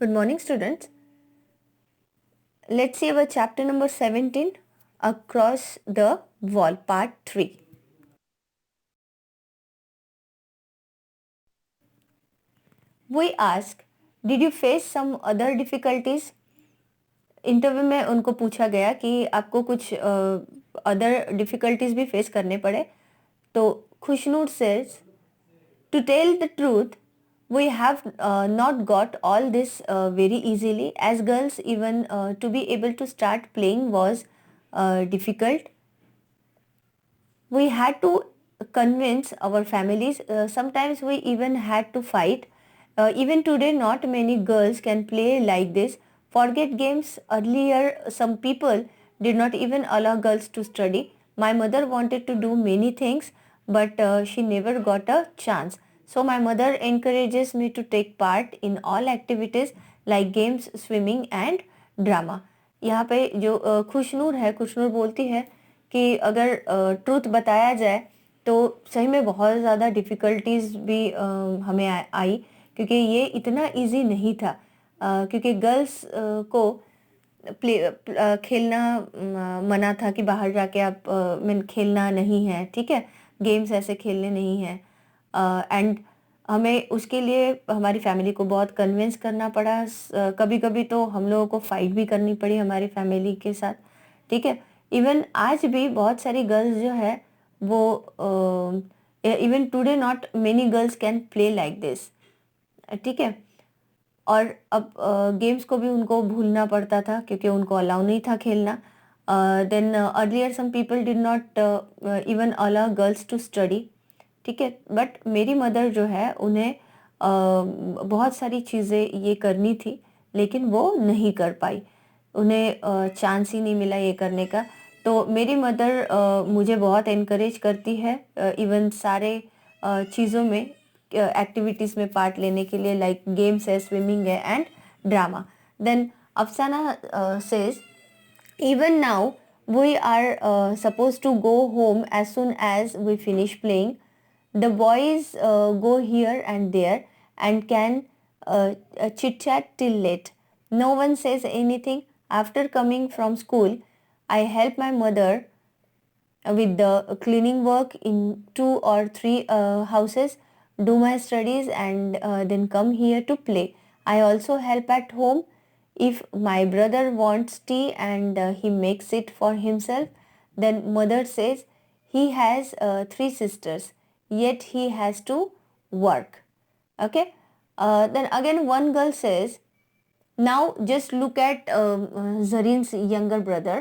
Good morning, students. Let's see our chapter number 17, Across the Wall, part 3. We ask, did you face some other difficulties? Interview में उनको पूछा गया कि आपको कुछ अदर डिफिकल्टीज भी फेस करने पड़े. तो खुशनूर says, to tell the truth, we have not got all this very easily. As girls, even to be able to start playing was difficult. We had to convince our families. Sometimes we even had to fight. Even today, not many girls can play like this. Forget games. Earlier, some people did not even allow girls to study. My mother wanted to do many things, but she never got a chance. So my mother encourages me to take part in all activities like games, swimming and drama. यहाँ पे जो खुशनूर है, खुशनूर बोलती है कि अगर truth बताया जाए तो सही में बहुत ज़्यादा डिफ़िकल्टीज भी हमें आई, क्योंकि ये इतना इजी नहीं था. क्योंकि गर्ल्स को खेलना मना था कि बाहर जाके आप मीन खेलना नहीं है, ठीक है, गेम्स ऐसे खेलने नहीं हैं. एंड हमें उसके लिए हमारी फैमिली को बहुत कन्विंस करना पड़ा. कभी कभी तो हम लोगों को फाइट भी करनी पड़ी हमारी फैमिली के साथ, ठीक है. इवन आज भी बहुत सारी गर्ल्स जो है वो even today not many girls can play like this, ठीक है. और अब गेम्स को भी उनको भूलना पड़ता था क्योंकि उनको अलाउ नहीं था खेलना. Then earlier some people did not even allow girls to study, ठीक है. बट मेरी मदर जो है उन्हें बहुत सारी चीज़ें ये करनी थी लेकिन वो नहीं कर पाई, उन्हें चांस ही नहीं मिला ये करने का. तो मेरी मदर मुझे बहुत इनकरेज करती है इवन सारे चीज़ों में, एक्टिविटीज़ में पार्ट लेने के लिए, लाइक गेम्स है, स्विमिंग है एंड ड्रामा. देन अफसाना says, even now we are supposed to go home as soon as we finish playing. The boys go here and there and can chit chat till late. No one says anything. After coming from school, I help my mother with the cleaning work in 2 or 3 houses, do my studies and then come here to play. I also help at home. If my brother wants tea and he makes it for himself, then mother says he has 3 sisters, yet he has to work. Okay. Then again one girl says, now just look at Zarin's younger brother.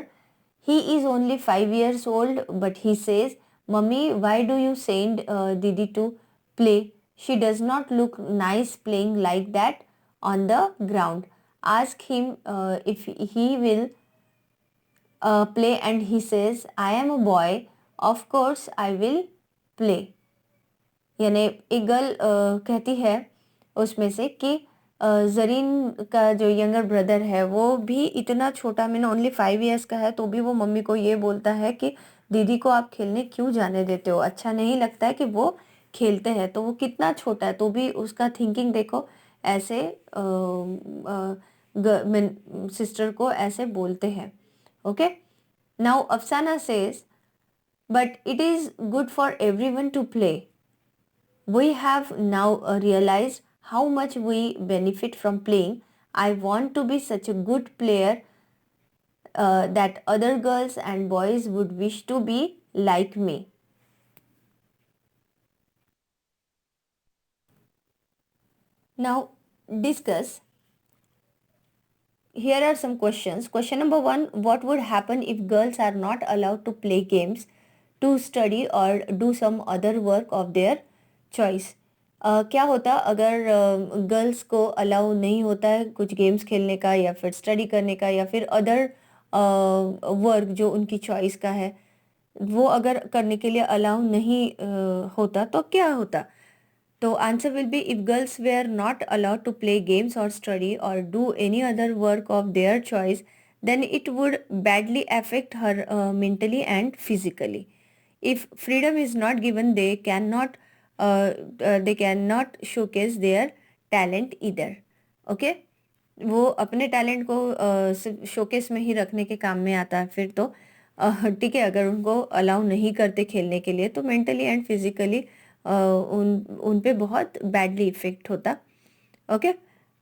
He is only 5 years old, but he says, Mummy, why do you send Didi to play? She does not look nice playing like that on the ground. Ask him if he will play, and he says, I am a boy, of course I will play. यानी एक girl कहती है उसमें से कि जरीन का जो younger brother है वो भी इतना छोटा, मैंने ओनली 5 इयर्स का है, तो भी वो मम्मी को ये बोलता है कि दीदी को आप खेलने क्यों जाने देते हो, अच्छा नहीं लगता है कि वो खेलते हैं. तो वो कितना छोटा है तो भी उसका थिंकिंग देखो, ऐसे सिस्टर को ऐसे बोलते हैं. Okay. Now Afsana says, but it is good for everyone to play. We have now realized how much we benefit from playing. I want to be such a good player that other girls and boys would wish to be like me. Now discuss. Here are some questions. Question number 1, what would happen if girls are not allowed to play games, to study or do some other work of their choice? क्या होता अगर girls को allow नहीं होता है कुछ games खेलने का या फिर स्टडी करने का या फिर अदर वर्क जो उनकी चॉइस का है, वो अगर करने के लिए अलाउ नहीं होता तो क्या होता? तो answer will be, if girls were not allowed to play games और स्टडी और do any other work of their choice, then it would badly affect her mentally and physically. If freedom is not given, they cannot showcase their talent either. Okay. वो अपने talent को सिर्फ showcase में ही रखने के काम में आता है फिर तो ठीक है, अगर उनको अलाउ नहीं करते खेलने के लिए तो मेंटली एंड फिजिकली उन उन पे बहुत बैडली इफेक्ट होता। ओके,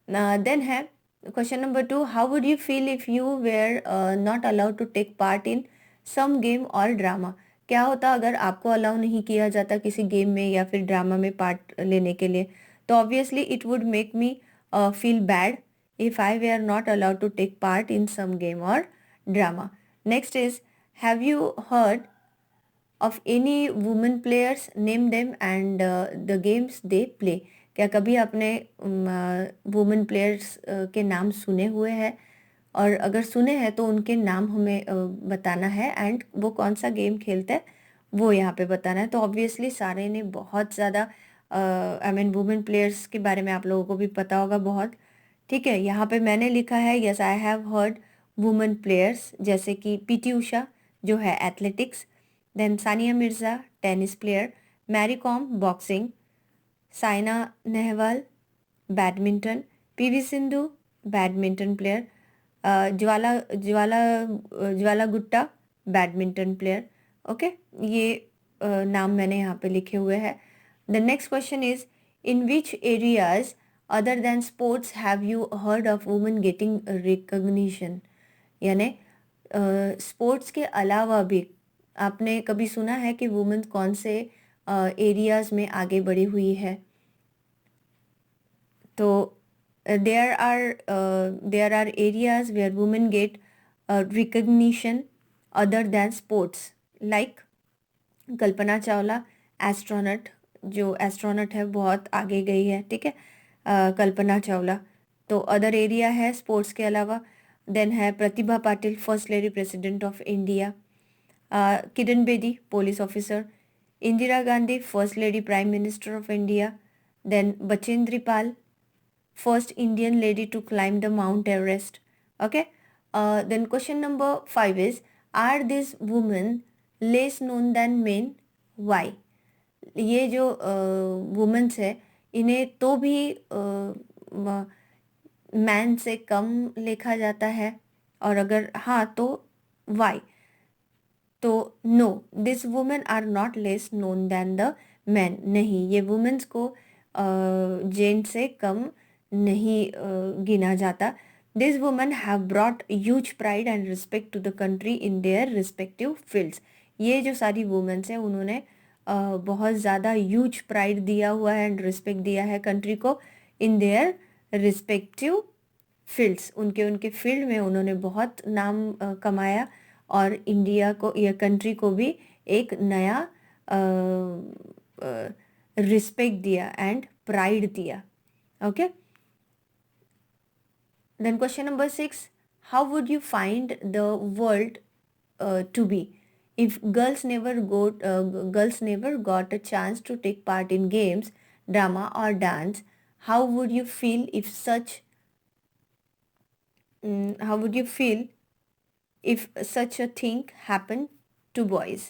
देन है question number 2, how would you feel if you were not allowed to take part in some game और ड्रामा? क्या होता अगर आपको अलाउ नहीं किया जाता किसी गेम में या फिर ड्रामा में पार्ट लेने के लिए? तो obviously it would make me feel bad if I were not allowed to take part in some game or drama. Next is, have you heard of any women players? Name them and the games they play. क्या कभी आपने women players के नाम सुने हुए हैं? और अगर सुने हैं तो उनके नाम हमें बताना है एंड वो कौन सा गेम खेलते हैं वो यहाँ पे बताना है। तो ऑब्वियसली सारे ने बहुत ज़्यादा आई मीन वुमेन प्लेयर्स के बारे में आप लोगों को भी पता होगा बहुत। ठीक है, यहाँ पे मैंने लिखा है yes I have heard women players, जैसे कि पीटी उषा जो है athletics, then Sania Mirza tennis player, Mary Kom boxing, Saina Nehwal badminton, PV Sindhu badminton player, Jwala Gutta badminton player. Okay, ये नाम मैंने यहाँ पे लिखे हुए हैं। The next question is, in which areas other than sports have you heard of women getting recognition? यानी स्पोर्ट्स के अलावा भी आपने कभी सुना है कि वुमेन कौन से एरियाज में आगे बढ़ी हुई है? तो there are areas where women get recognition other than sports, like Kalpana Chawla astronaut, जो एस्ट्रोनॉट है बहुत आगे गई है, ठीक है, कल्पना चावला। तो अदर एरिया है स्पोर्ट्स के अलावा। देन है Pratibha Patil first lady president of India, Kiran Bedi police officer, Indira Gandhi first lady prime minister of India, then Bachendri Pal first Indian lady to climb the Mount Everest. Okay. Then question number 5 is, are these women less known than men? Why? ये जो women's है इन्हें तो भी man से कम लिखा जाता है, और अगर हाँ तो वाई? तो no, this women are not less known than the man. नहीं, ये वुमेन्स को जेंट से कम नहीं गिना जाता। This women have brought huge pride and respect to the country in their respective fields. ये जो सारी वुमेन्स हैं उन्होंने बहुत ज़्यादा ह्यूज प्राइड दिया हुआ है एंड रिस्पेक्ट दिया है कंट्री को इन देयर रिस्पेक्टिव फील्ड्स। उनके उनके फील्ड में उन्होंने बहुत नाम कमाया और इंडिया को या कंट्री को भी एक नया रिस्पेक्ट दिया एंड प्राइड दिया। Okay, then question number 6, how would you find the world to be if girls never got a chance to take part in games, drama or dance? How would you feel if such a thing happened to boys?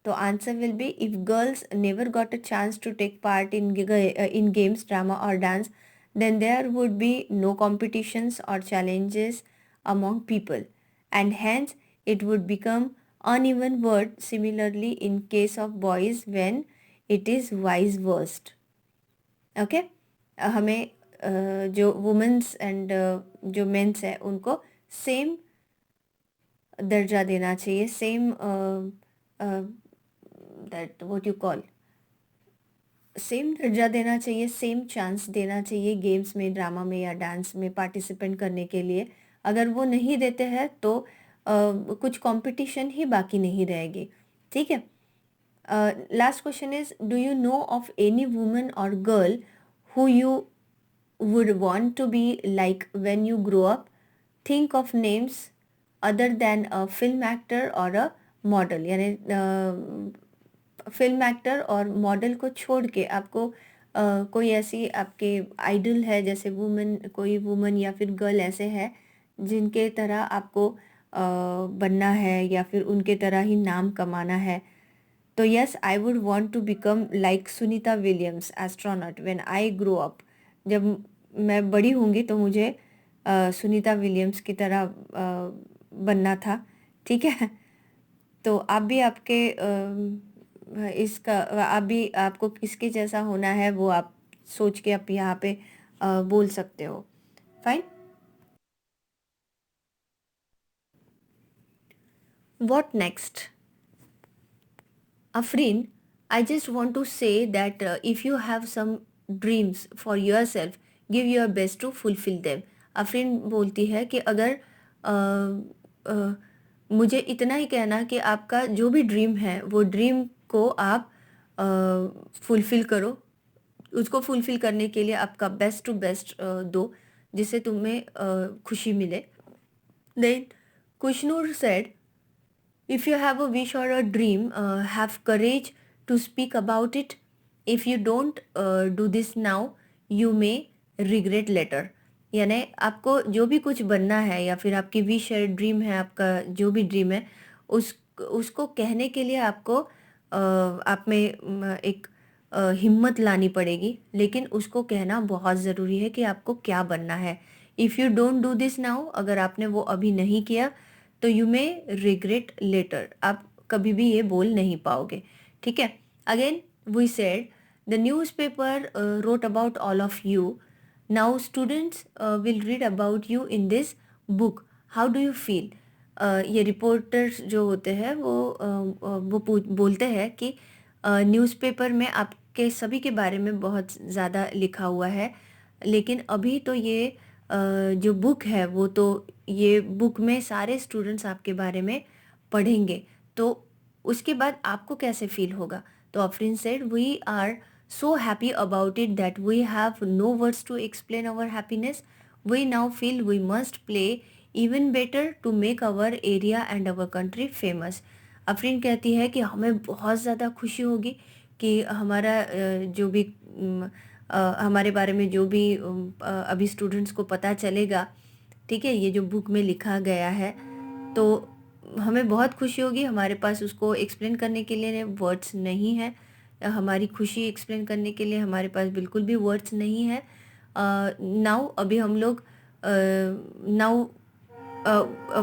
So answer will be, if girls never got a chance to take part in games, drama or dance, then there would be no competitions or challenges among people, and hence it would become uneven word. Similarly in case of boys when it is vice versa. Okay, हमें जो women's and जो mains है उनको same दर्जा देना चाहिए, same that what you call, same दर्जा देना चाहिए, सेम चांस देना चाहिए गेम्स में, ड्रामा में या डांस में पार्टिसिपेंट करने के लिए। अगर वो नहीं देते हैं तो कुछ कंपटीशन ही बाकी नहीं रहेगी। ठीक है, last question is, do you know of any woman और girl who you would want to be like when you grow up? Think of names other than a film actor or a model. यानी film actor और model को छोड़ के आपको कोई ऐसी आपके आइडल है, जैसे वुमेन, कोई वुमन या फिर गर्ल ऐसे है जिनके तरह आपको बनना है या फिर उनके तरह ही नाम कमाना है। तो yes, I would want to become like Sunita Williams astronaut when I grow up. जब मैं बड़ी होंगी तो मुझे सुनीता विलियम्स की तरह बनना था, ठीक है। तो आप भी आपको किसके जैसा होना है वो आप सोच के आप यहाँ पे बोल सकते हो। Fine. What next? Afrin, I just want to say that if you have some dreams for yourself, give your best to fulfill them. Afreen बोलती है कि अगर अ, अ, मुझे इतना ही कहना कि आपका जो भी ड्रीम है वो ड्रीम को आप फुलफिल करो, उसको फुलफिल करने के लिए आपका बेस्ट टू बेस्ट दो, जिससे तुम्हें खुशी मिले। Then Khushnoor said, if you have a wish or a dream, have courage to speak about it. If you don't do this now, you may regret later. यानी आपको जो भी कुछ बनना है या फिर आपकी विश है, ड्रीम है, आपका जो भी ड्रीम है, उसको कहने के लिए आपको आप में एक हिम्मत लानी पड़ेगी, लेकिन उसको कहना बहुत ज़रूरी है कि आपको क्या बनना है। If you don't do this now, अगर आपने वो अभी नहीं किया तो यू मे रिग्रेट लेटर, आप कभी भी ये बोल नहीं पाओगे, ठीक है। Again we said the newspaper wrote about all of you, now students will read about you in this book, how do you feel. ये रिपोर्टर्स जो होते हैं वो बोलते हैं कि न्यूज़पेपर में आपके सभी के बारे में बहुत ज़्यादा लिखा हुआ है, लेकिन अभी तो ये जो बुक है वो तो ये बुक में सारे स्टूडेंट्स आपके बारे में पढ़ेंगे, तो उसके बाद आपको कैसे फील होगा। तो Afreen said we are so happy about it that we have no words to explain our happiness, we now feel we must play even better to make our area and our country famous. Afreen कहती है कि हमें बहुत ज़्यादा खुशी होगी कि हमारा जो भी हमारे बारे में जो भी अभी स्टूडेंट्स को पता चलेगा, ठीक है, ये जो बुक में लिखा गया है, तो हमें बहुत खुशी होगी। हमारे पास उसको एक्सप्लेन करने के लिए वर्ड्स नहीं है, हमारी खुशी एक्सप्लेन करने के लिए हमारे पास बिल्कुल भी वर्ड्स नहीं है। नाउ अभी हम लोग now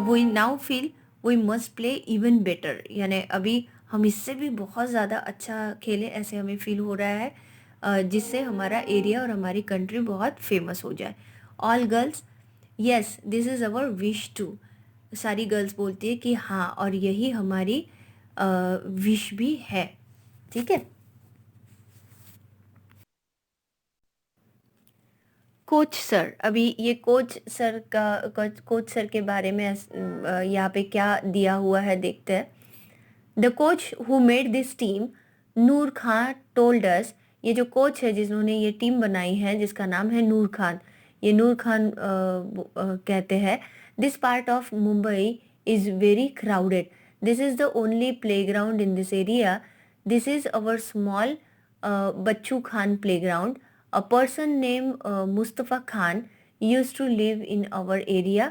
we now feel we must play even better, यानी अभी हम इससे भी बहुत ज़्यादा अच्छा खेलें, ऐसे हमें फील हो रहा है, जिससे हमारा एरिया और हमारी कंट्री बहुत फेमस हो जाए। All girls, yes this is our wish too. सारी गर्ल्स बोलती है कि हाँ, और यही हमारी विश भी है, ठीक है। कोच सर, अभी ये कोच सर के बारे में यहाँ पे क्या दिया हुआ है देखते हैं। The coach who made this team, Noor Khan told us, ये जो कोच है जिन्होंने ये टीम बनाई है जिसका नाम है नूर खान, ये नूर खान कहते हैं, this part of Mumbai is very crowded, this is the only play ground in this area, this is our small Bachchu Khan play ground, a person named Mustafa Khan used to live in our area.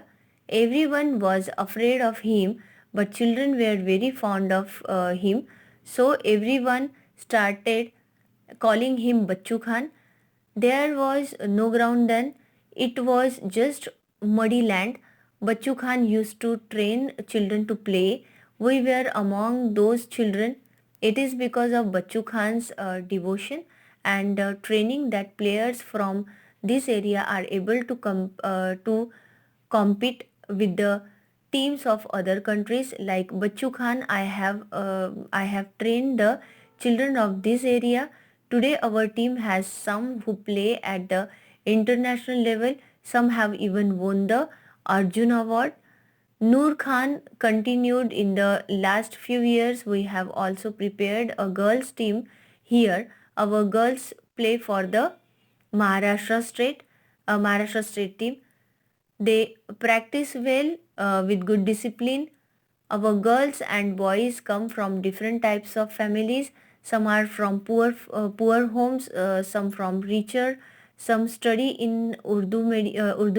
Everyone was afraid of him, but children were very fond of him. So everyone started calling him Bachchu Khan. There was no ground then. It was just muddy land. Bachchu Khan used to train children to play. We were among those children. It is because of Bachchu Khan's devotion and training that players from this area are able to compete with the teams of other countries. Like Bachchu Khan, I have trained the children of this area. Today our team has some who play at the international level. Some have even won the Arjun Award. Noor Khan continued, in the last few years we have also prepared a girls team here. Our girls play for the Maharashtra state team. They practice well with good discipline. Our girls and boys come from different types of families. Some are from poor homes, some from richer. Some study in Urdu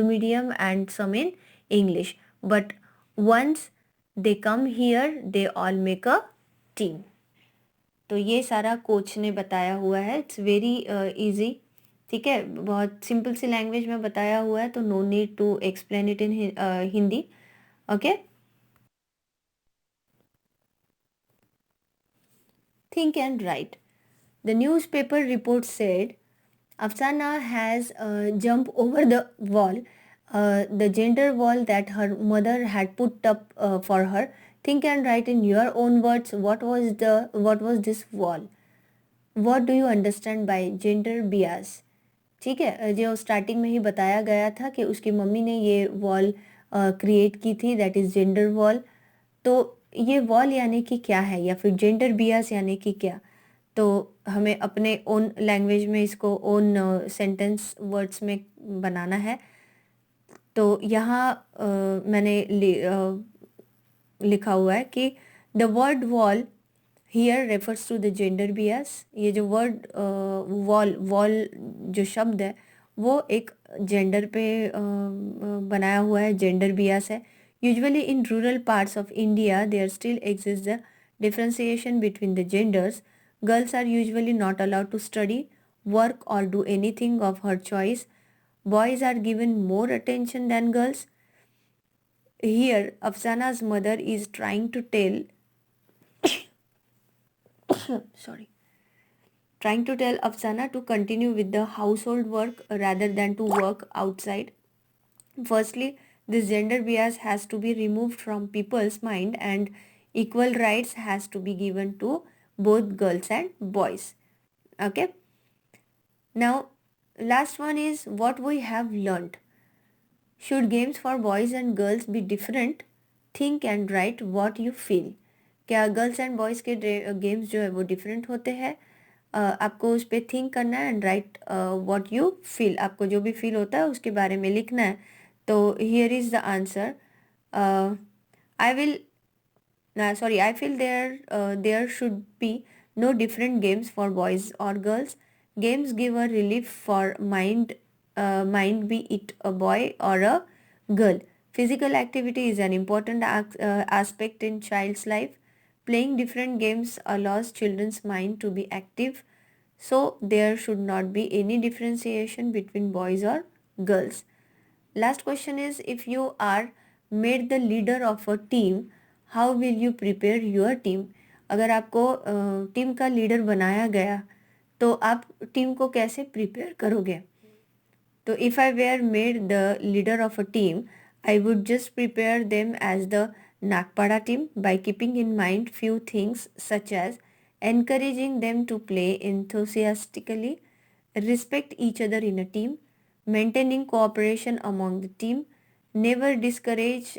medium and some in English. But once they come here, they all make a team. तो ये सारा coach ने बताया हुआ है, it's very easy, ठीक है, बहुत सिंपल सी लैंग्वेज में बताया हुआ है, तो no need to explain it in Hindi. Okay. Think and write. The newspaper report said Afsana has jumped over the wall, the gender wall that her mother had put up for her. Think and write in your own words. What was this wall? What do you understand by gender bias? ठीक है, जो starting में ही बताया गया था कि उसकी mummy ने ये वॉल क्रिएट की थी, दैट इज़ जेंडर वॉल. तो ये वॉल यानी कि क्या है, या फिर जेंडर बियास यानी कि क्या? तो हमें अपने ओन लैंग्वेज में इसको ओन सेंटेंस वर्ड्स में बनाना है. तो यहाँ मैंने लिखा हुआ है कि the word wall here refers to the gender bias. ये जो वर्ड वॉल वॉल जो शब्द है वो एक जेंडर पे बनाया हुआ है, जेंडर बियास है. Usually in rural parts of India there still exist the differentiation between the genders. Girls are usually not allowed to study, work, or do anything of her choice. Boys are given more attention than girls. Here, Afsana's mother is trying to tell sorry, trying to tell Afsana to continue with the household work rather than to work outside. Firstly, this gender bias has to be removed from people's mind, and equal rights has to be given to both girls and boys. Okay. Now, last one is what we have learned. Should games for boys and girls be different? Think and write what you feel. क्या girls and boys के games जो है वो different होते हैं? आपको उस पर थिंक करना है and right what you feel. आपको जो भी फील होता है उसके बारे में लिखना है. तो here is the answer. I will sorry, I feel there should be no different games for boys or girls. Games give a relief for mind, be it a boy or a girl. Physical activity is an important aspect in child's life. Playing different games allows children's mind to be active, so there should not be any differentiation between boys or girls. Last question is, if you are made the leader of a team, how will you prepare your team? अगर आपको team का leader बनाया गया तो आप team को कैसे prepare करोगे? तो if I were made the leader of a team, I would just prepare them as the Nagpada team by keeping in mind few things such as encouraging them to play enthusiastically, respect each other in a team, maintaining cooperation among the team, never discourage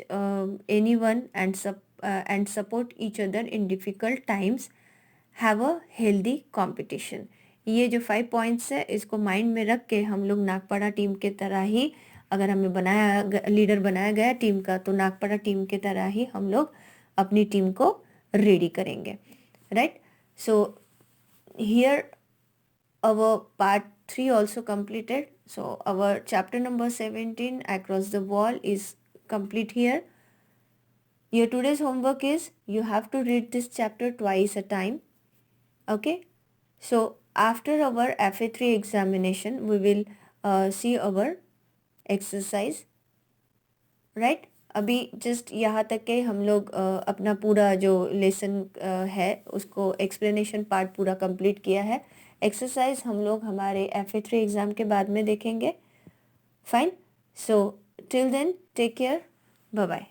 anyone, and support each other in difficult times, have a healthy competition. ये जो 5 points है इसको mind में रख के हम लोग Nagpada team के तरह ही, अगर हमें लीडर बनाया गया टीम का, तो नागपाड़ा टीम के तरह ही हम लोग अपनी टीम को रेडी करेंगे. Right. So here our part 3 also completed. So our chapter number 17, Across the Wall, is complete here. Your today's homework is you have to read this chapter twice a time. Okay. So after our FA3 examination we will see our exercise. Right. अभी just यहाँ तक के हम लोग अपना पूरा जो lesson है उसको एक्सप्लेनेशन पार्ट पूरा कंप्लीट किया है. एक्सरसाइज हम लोग हमारे FA3 एग्ज़ाम के बाद में देखेंगे. Fine. So till then take care. Bye bye.